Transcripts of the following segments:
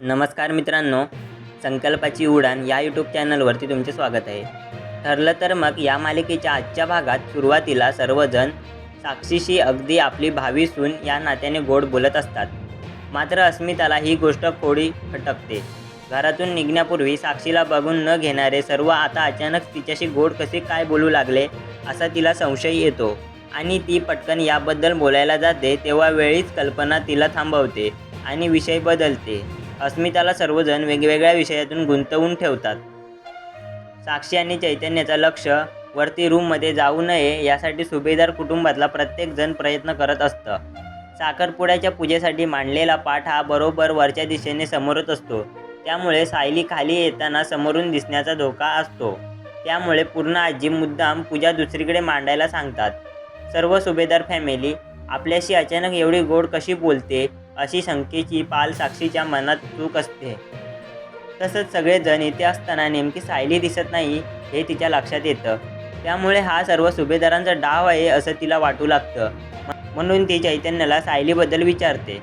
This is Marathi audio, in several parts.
नमस्कार मित्रांनो, संकल्पाची उडान या यूट्यूब चॅनलवरती तुमचे स्वागत आहे. ठरलं तर मग या मालिकेच्या आजच्या भागात सुरुवातीला सर्वजण साक्षीशी अगदी आपली भावी सून या नात्याने गोड बोलत असतात. मात्र अस्मिताला ही गोष्ट थोडी खटकते. घरातून निघण्यापूर्वी साक्षीला बघून न घेणारे सर्व आता अचानक तिच्याशी गोड कसे काय बोलू लागले असा तिला संशय येतो आणि ती पटकन याबद्दल बोलायला जाते तेव्हा वेळीच कल्पना तिला थांबवते आणि विषय बदलते. अस्मिताला सर्वजण वेगवेगळ्या विषयातून गुंतवून ठेवतात. साक्षी आणि चैतन्याचं लक्ष वरती रूममध्ये जाऊ नये यासाठी सुभेदार कुटुंबातला प्रत्येक जण प्रयत्न करत असतं. साखरपुड्याच्या पूजेसाठी मांडलेला पाट हा बरोबर वरच्या दिशेने समोरच असतो. त्यामुळे सायली खाली येताना समोरून दिसण्याचा धोका असतो. त्यामुळे पूर्ण आजी मुद्दाम पूजा दुसरीकडे मांडायला सांगतात. सर्व सुभेदार फॅमिली आपल्याशी अचानक एवढी गोड कशी बोलते अशी शंकेची पाल साक्षीच्या मनात चूक असते. तसंच सगळेजण इथे असताना नेमकी सायली दिसत नाही हे तिच्या लक्षात येतं. त्यामुळे हा सर्व सुभेदारांचा डाव आहे असं तिला वाटू लागतं. म्हणून ती चैतन्याला सायलीबद्दल विचारते.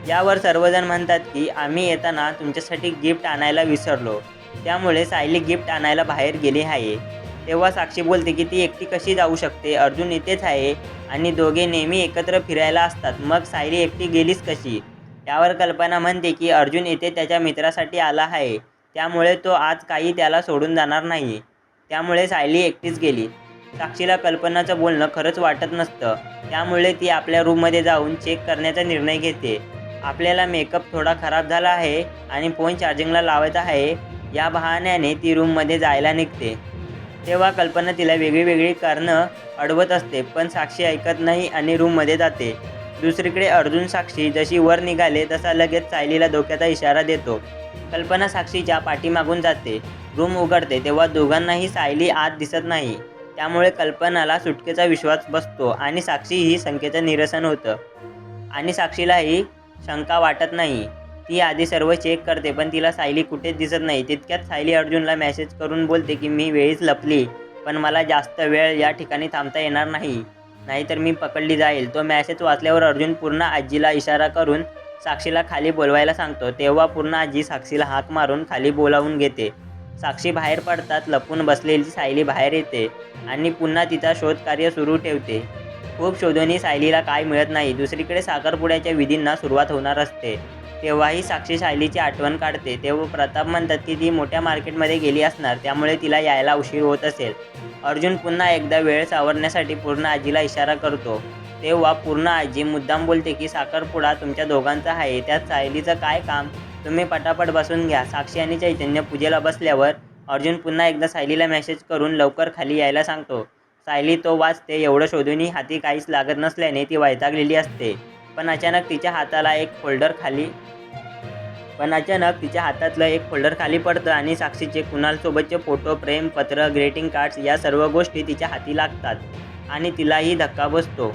यावर सर्वजण म्हणतात की आम्ही येताना तुमच्यासाठी गिफ्ट आणायला विसरलो, त्यामुळे सायली गिफ्ट आणायला बाहेर गेली आहे. तेव्हा साक्षी बोलते की ती एकटी कशी जाऊ शकते, अर्जुन इथेच आहे आणि दोघे नेहमी एकत्र फिरायला असतात, मग सायली एकटी गेलीच कशी. यावर कल्पना म्हणते की अर्जुन इथे त्याच्या मित्रासाठी आला आहे, त्यामुळे तो आज काही त्याला सोडून जाणार नाही, त्यामुळे सायली एकटीच गेली. साक्षीला कल्पनाचं बोलणं खरंच वाटत नसतं, त्यामुळे ती आपल्या रूममध्ये जाऊन चेक करण्याचा निर्णय घेते. आपल्याला मेकअप थोडा खराब झाला आहे आणि फोन चार्जिंगला लावायचा आहे या बहाण्याने ती रूममध्ये जायला निघते. तेव्हा कल्पना तिला वेगळी कारणं अडवत असते, पण साक्षी ऐकत नाही आणि रूममध्ये जाते. दुसरीकडे अर्जुन साक्षी जशी वर निघाले तसा लगेच सायलीला धोक्याचा इशारा देतो. कल्पना साक्षीच्या पाठीमागून जाते. रूम उघडते तेव्हा दोघांनाही सायली आत दिसत नाही. त्यामुळे कल्पनाला सुटकेचा विश्वास बसतो आणि साक्षी ही शंकेचं निरसन होतं आणि साक्षीलाही शंका वाटत नाही. ती आधी सर्व चेक करते पण तिला सायली कुठेच दिसत नाही. तितक्यात सायली अर्जुनला मेसेज करून बोलते की मी वेळीच लपली, पण मला जास्त वेळ या ठिकाणी थांबता येणार नाही, नाहीतर मी पकडली जाईल. तो मेसेज वाचल्यावर अर्जुन पूर्ण आजीला इशारा करून साक्षीला खाली बोलवायला सांगतो. तेव्हा पूर्ण आजी साक्षीला हाक मारून खाली बोलावून घेते. साक्षी बाहेर पडतात लपून बसलेली सायली बाहेर येते आणि पुन्हा तिचा शोधकार्य सुरू ठेवते. खूप शोधूनही सायलीला काय मिळत नाही. दुसरीकडे साखरपुड्याच्या विधींना सुरुवात होणार असते तेव्हाही साक्षी सायलीची आठवण काढते. तेव्हा प्रताप म्हणतात की ती मोठ्या मार्केटमध्ये गेली असणार, त्यामुळे तिला यायला उशीर होत असेल. अर्जुन पुन्हा एकदा वेळ सावरण्यासाठी पूर्ण आजीला इशारा करतो. तेव्हा पूर्ण आजी मुद्दाम बोलते की साखरपुडा तुमच्या दोघांचा आहे, त्यात सायलीचं काय काम, तुम्ही पटापट बसून घ्या. साक्षी आणि चैतन्य पूजेला बसल्यावर अर्जुन पुन्हा एकदा सायलीला मेसेज करून लवकर खाली यायला सांगतो. सायली तो वाचते. एवढं शोधूनही हाती काहीच लागत नसल्याने ती वैतागलेली असते. पण अचानक तिच्या हातातलं एक फोल्डर खाली पडतं आणि साक्षीचे कुणालसोबतचे फोटो, प्रेम पत्र, ग्रीटिंग कार्ड्स या सर्व गोष्टी तिच्या हाती लागतात आणि तिलाही धक्का बसतो.